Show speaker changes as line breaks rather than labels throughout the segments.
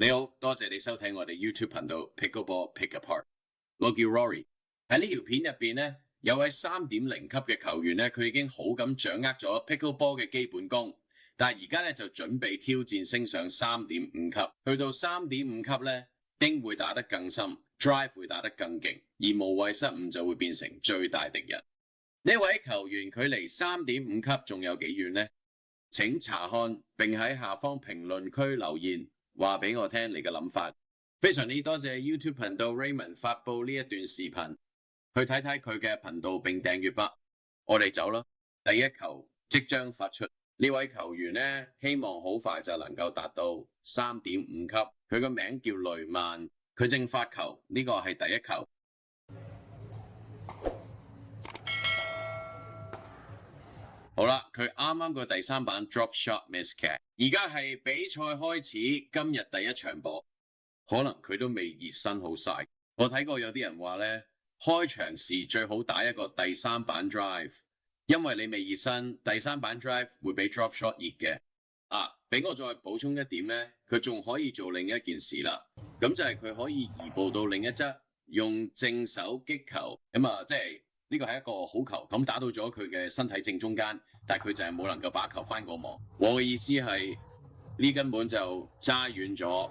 你好，多謝你收睇我哋 YouTube 頻道 Pickleball Pick Apart。我叫 Rory。喺呢條片入邊咧，有位3.0級嘅球員咧，佢已經好咁掌握咗 Pickleball 嘅基本功，但係而家咧就準備挑戰升上3.5級。去到3.5級咧，釘會打得更深 ，drive 會打得更勁，而無謂失誤就會變成最大敵人。呢位球員距離3.5級仲有幾遠呢？請查看並喺下方評論區留言。話俾我聽你嘅諗法，非常之多謝 YouTube 頻道 Raymond 發布呢一段視頻，去睇睇佢嘅頻道並訂閱吧。我哋走啦，第一球即將發出，呢位球員呢，希望好快就能夠達到3.5級，佢個名叫雷曼，佢正發球，呢個係第一球。好啦，佢啱啱個第3板 drop shot miss 嘅，而家係比賽開始，今日第一場波，可能佢都未熱身好晒。我睇過有啲人話咧，開場時最好打一個第3板 drive， 因為你未熱身，第3板 drive 會比 drop shot 熱嘅。俾我再補充一點咧，佢仲可以做另一件事啦，咁就係佢可以移步到另一側，用正手擊球，咁即係。呢個係一個好球，咁打到咗佢嘅身體正中間，但係佢就係冇能夠把球翻過網。我嘅意思係呢根本就揸遠咗。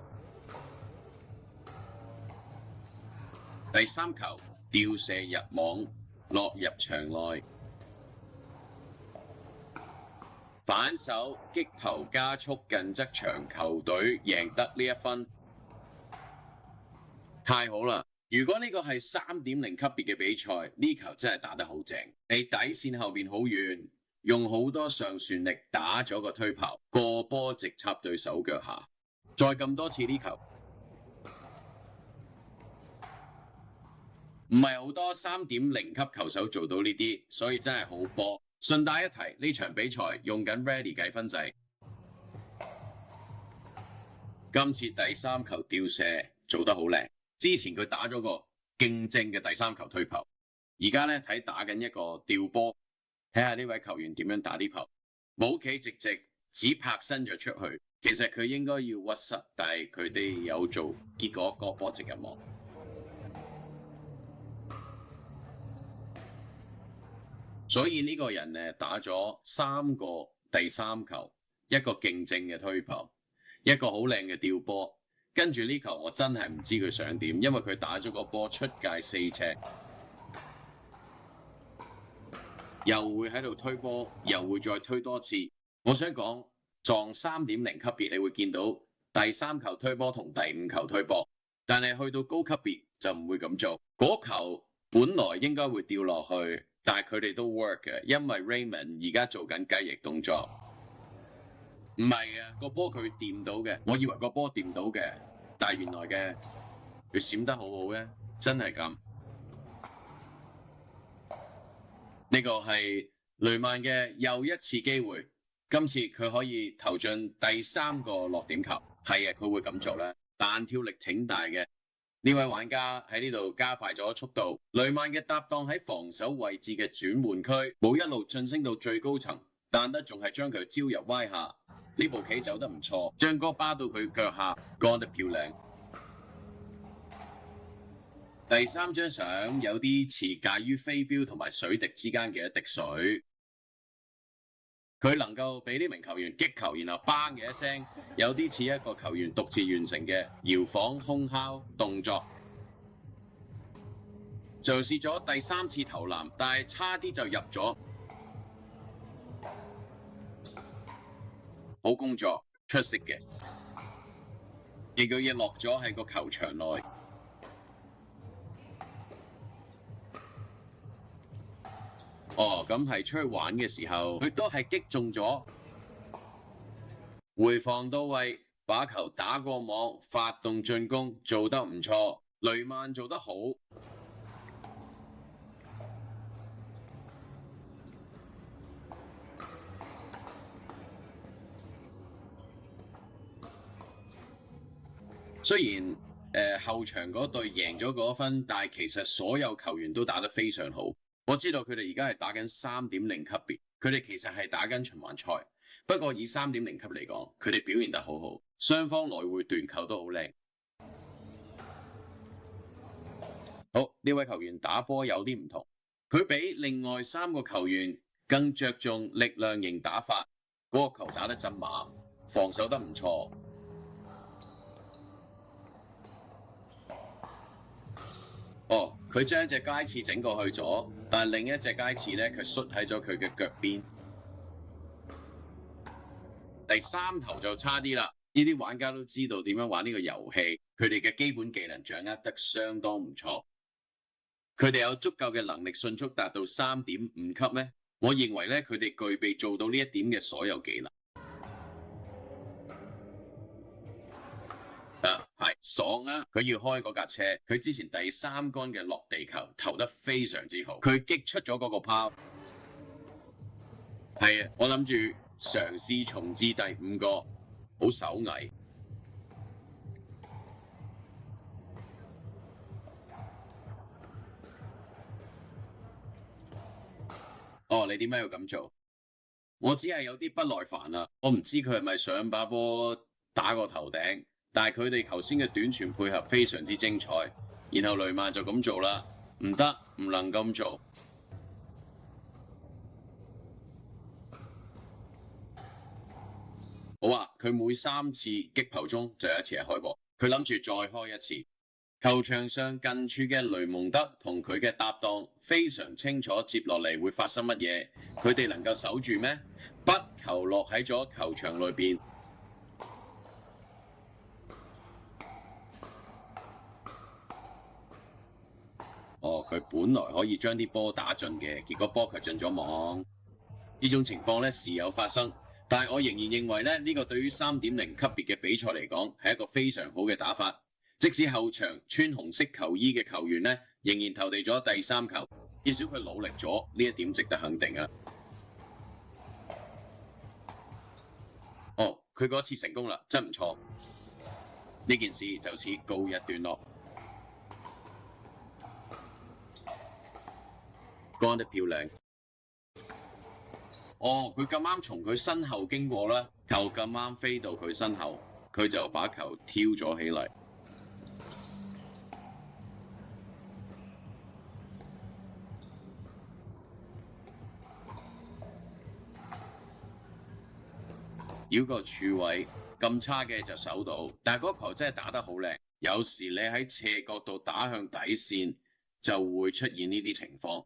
第3球吊射入網，落入場內，反手擊頭加速近側場，球隊贏得呢一分，太好啦！如果呢個係3.0級別嘅比賽，呢球真係打得好正，你底線後邊好遠，用好多上旋力打咗個推跑，個波直插對手腳下，再撳多次呢球，唔係好多3.0級球手做到呢啲，所以真係好波。順帶一提，呢場比賽用緊 Ready 計分制，今次第3球吊射做得好靚。之前佢打咗個勁正嘅第3球推球，而家咧睇打緊一個吊波，睇下呢位球員點樣打呢球，冇企直直，只拍身就出去。其實佢應該要屈實，但係佢哋有做，結果個波直入網。所以呢個人打咗3個第3球，一個勁正嘅推球，一個好靚嘅吊波。跟住呢球我真係唔知佢想點，因為佢打咗個波出界4尺，又會喺度推波，又會再推多次。我想講撞3.0級別，你會見到第3球推波同第5球推波，但係去到高級別就唔會咁做。嗰球本來應該會掉落去，但係佢哋都 work 嘅，因為 Raymond 而家做緊雞翼動作。唔係嘅，個波佢掂到嘅，我以為個波掂到嘅，但係原來嘅佢閃得好好嘅，真係咁。呢個係雷曼嘅又一次機會，今次佢可以投進第3個落點球。係啊，佢會咁做咧，彈跳力挺大嘅。呢位玩家喺呢度加快咗速度，雷曼嘅搭檔喺防守位置嘅轉換區，冇一路晉升到最高層，但得仲係將佢招入歪下。呢步棋走得唔錯，將個巴到佢腳下，幹得漂亮。第3張相有啲似介於飛鏢同埋水滴之間嘅一滴水，佢能夠俾呢名球員擊球，然後bang嘅一聲，有啲似一個球員獨自完成嘅搖晃空敲動作。嘗試咗第3次投籃，但係差啲就入咗。好工作，出色嘅，亦個嘢落咗喺個球場內。咁係出去玩嘅時候，佢都係擊中咗，回防到位，把球打過網，發動進攻，做得唔錯。雷曼做得好。雖然後場嗰隊贏咗嗰分，但係其實所有球員都打得非常好。我知道佢哋而家係打緊3.0級別，佢哋其實係打緊循環賽。不過以3.0級嚟講，佢哋表現得好好，雙方來回斷球都好靚。好，呢位球員打波有啲唔同，佢比另外3個球員更着重力量型打法，嗰個球打得真猛，防守得唔錯。哦，佢將一隻街刺整過去咗，但係另一隻街刺咧，佢摔喺咗佢嘅腳邊。第3球就差啲啦，呢啲玩家都知道點樣玩呢個遊戲，佢哋嘅基本技能掌握得相當唔錯。佢哋有足夠嘅能力迅速達到3.5級咩？我認為咧，佢哋具備做到呢一點嘅所有技能。係爽啊！佢要開嗰架車，佢之前第3桿嘅落地球投得非常之好，佢擊出咗嗰個拋。係啊，我諗住嘗試重置第5個，好手藝。哦，你點解要咁做？我只係有啲不耐煩啦，我唔知佢係咪想把波打過頭頂。但係佢哋頭先嘅短傳配合非常之精彩，然後雷曼就咁做啦，唔得，唔能咁做。好啊，佢每3次擊球中就有一次係開波，佢諗住再開一次。球場上近處嘅雷蒙德同佢嘅搭檔非常清楚接落嚟會發生乜嘢，佢哋能夠守住咩？筆球落喺咗球場裏邊。哦，佢本來可以將啲波打進嘅，結果波球進咗網。呢種情況咧時有發生，但係我仍然認為咧呢個對於3.0級別嘅比賽嚟講係一個非常好嘅打法。即使後場穿紅色球衣嘅球員咧仍然投遞咗第3球，至少佢努力咗，呢一點值得肯定啊！哦，佢嗰次成功啦，真唔錯。呢件事就此告一段落。幹得漂亮！哦，佢咁啱從佢身後經過啦，球咁啱飛到佢身後，佢就把球挑咗起嚟。繞個柱位咁差嘅就守到，但係嗰球真係打得好靚。有時你喺斜角度打向底線，就會出現呢啲情況。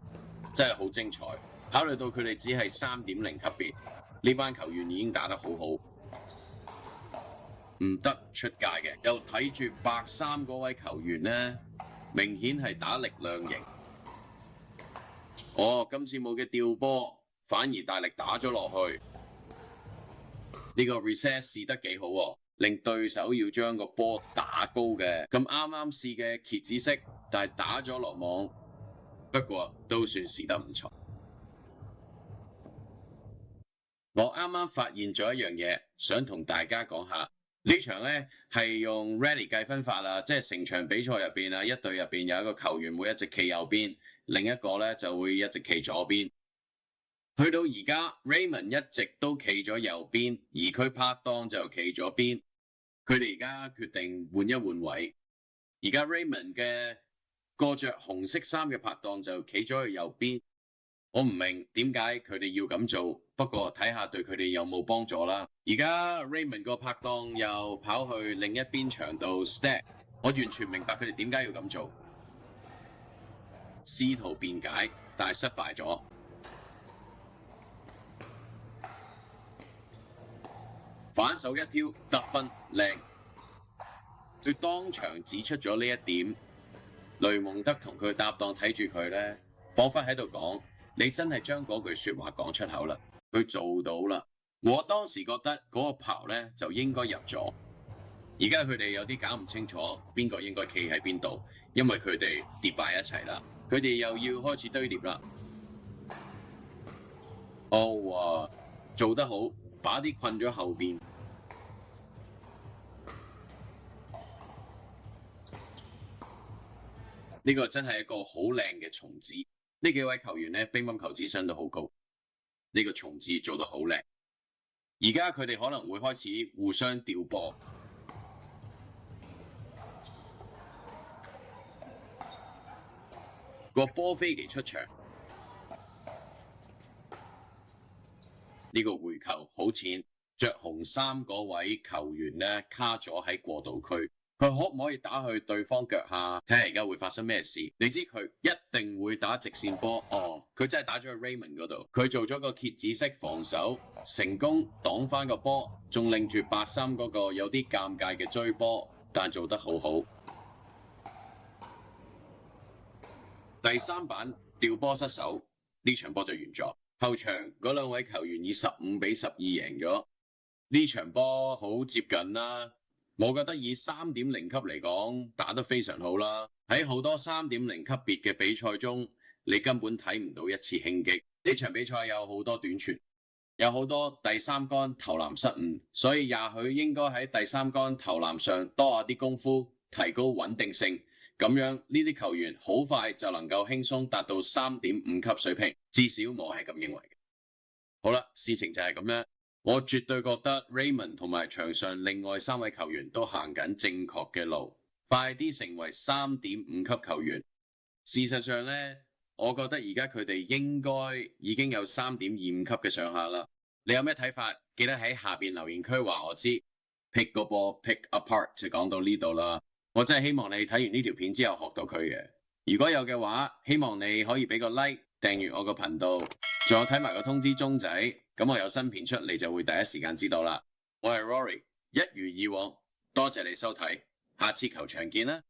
真係好精彩，考慮到佢哋只係3.0級別，呢班球員已經打得好好，唔得出界嘅。又睇住白衫嗰位球員呢，明顯係打力量型。哦，今次冇嘅吊波，反而大力打咗落去。呢個 reset 試得幾好喎，令對手要將個波打高嘅。咁啱啱試嘅蠍子式，但係打咗落網。不過都算試得唔錯。我啱啱發現咗一樣嘢，想同大家講下。呢場呢係用 rally 計分法啦，即係成場比賽入邊啊，一隊入邊有一個球員會一直企右邊，另一個呢就會一直企左邊。去到而家 Raymond 一直都企咗右邊，而佢拍檔就企咗邊。佢哋而家決定換一換位。而家 Raymond 嘅過着紅色衫嘅拍檔就企咗去右邊，我唔明點解佢哋要咁做，不過睇下對佢哋有冇幫助啦。而家 Raymond 個拍檔又跑去另一邊場度 stack， 我完全明白佢哋點解要咁做，試圖辯解，但係失敗咗。反手一挑得分靚，佢當場指出咗呢一點。雷蒙德同佢搭檔睇住佢呢，彷彿喺度講：你真係將嗰句說話講出口啦，佢做到啦。我當時覺得嗰個刨呢就應該入咗。而家佢哋有啲搞唔清楚邊個應該企喺邊度，因為佢哋疊埋一齊啦，佢哋又要開始堆疊啦。哦，做得好，把啲困咗後邊。呢個真係一個好靚嘅重置，呢幾位球員呢，乒乓球智商都好高，呢個重置做得好靚。而家佢哋可能會開始互相吊波。個波飛技出場，呢個回球好淺，着紅衫嗰位球員呢卡咗喺過渡區，佢可唔可以打去對方腳下？睇下而家會發生咩事？你知佢一定會打直線波，佢真係打咗去 Raymond 嗰度，佢做咗個蝎子式防守，成功擋翻個波，仲令住白衫嗰個有啲尷尬嘅追波，但做得好好。第3板吊波失手，呢場波就完咗。後場嗰兩位球員以15-12贏咗。呢場波好接近啦，我覺得以3.0級嚟講打得非常好啦。喺好多3.0級別嘅比賽中，你根本睇唔到一次輕擊。呢場比賽有好多短傳，有好多第3桿投籃失誤，所以也許應該喺第3桿投籃上多下啲功夫，提高穩定性。咁樣呢啲球員好快就能夠輕鬆達到3.5級水平，至少我係咁認為嘅。好啦，事情就係咁樣，我絕對覺得 Raymond 同埋場上另外3位球員都行緊正確嘅路，快啲成為3.5級球員。事實上呢，我覺得而家佢哋應該已經有3.25級嘅上下啦。你有咩睇法？記得喺下邊留言區話我知。Pick 個波 pick apart 就講到呢度啦。我真係希望你睇完呢條片之後學到佢嘅。如果有嘅話，希望你可以俾個 like， 訂閱我個頻道，仲有睇埋個通知鐘仔，咁我有新片出你就會第一時間知道啦。我係 Rory，一如以往，多謝你收睇，下次球場見啦。